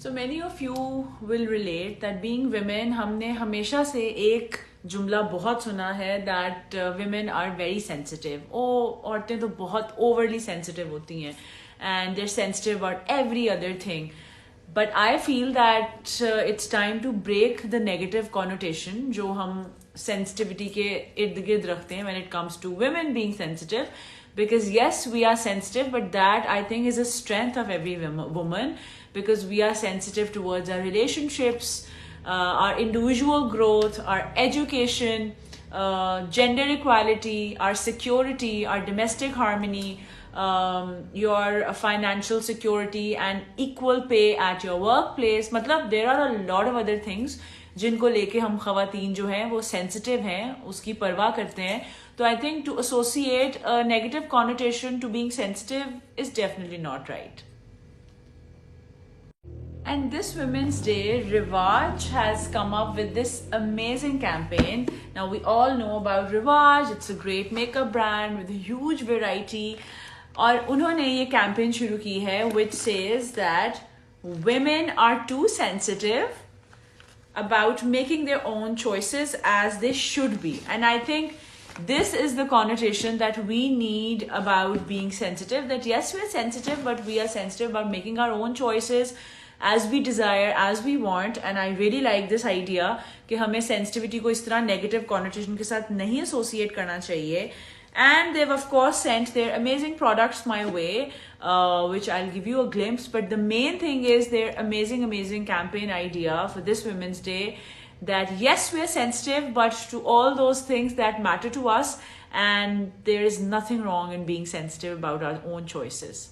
So many of you will relate that being women, हमने हमेशा से एक जुमला बहुत सुना है that women are very sensitive. औरतें तो बहुत overly sensitive होती हैं and they're sensitive about every other thing. But I feel that it's time to break the negative connotation जो हम sensitivity के इर्द गिर्द रखते हैं when it comes to women being sensitive. Because yes, we are sensitive, but that I think is a strength of every woman, because we are sensitive towards our relationships, our individual growth, our education, gender equality, our security, our domestic harmony, your financial security and equal pay at your workplace. मतलब there are a lot of other things जिनको लेके हम खवातीन जो हैं वो sensitive हैं, उसकी परवाह करते हैं. तो I think to associate a negative connotation to being sensitive is definitely not right. And this Women's Day, Rivaj has come up with this amazing campaign. Now we all know about Rivaj. It's a great makeup brand with a huge variety. और उन्होंने ये campaign शुरू की है which says that women are too sensitive about making their own choices as they should be. And I think this is the connotation that we need about being sensitive, that yes, we're sensitive, but we are sensitive about making our own choices as we desire, as we want. And I really like this idea कि हमें sensitivity को इस तरह negative connotation के साथ नहीं associate करना चाहिए. And they've of course sent their amazing products my way, which I'll give you a glimpse. But the main thing is their amazing campaign idea for this Women's Day, that yes, we're sensitive, but to all those things that matter to us, and there is nothing wrong in being sensitive about our own choices.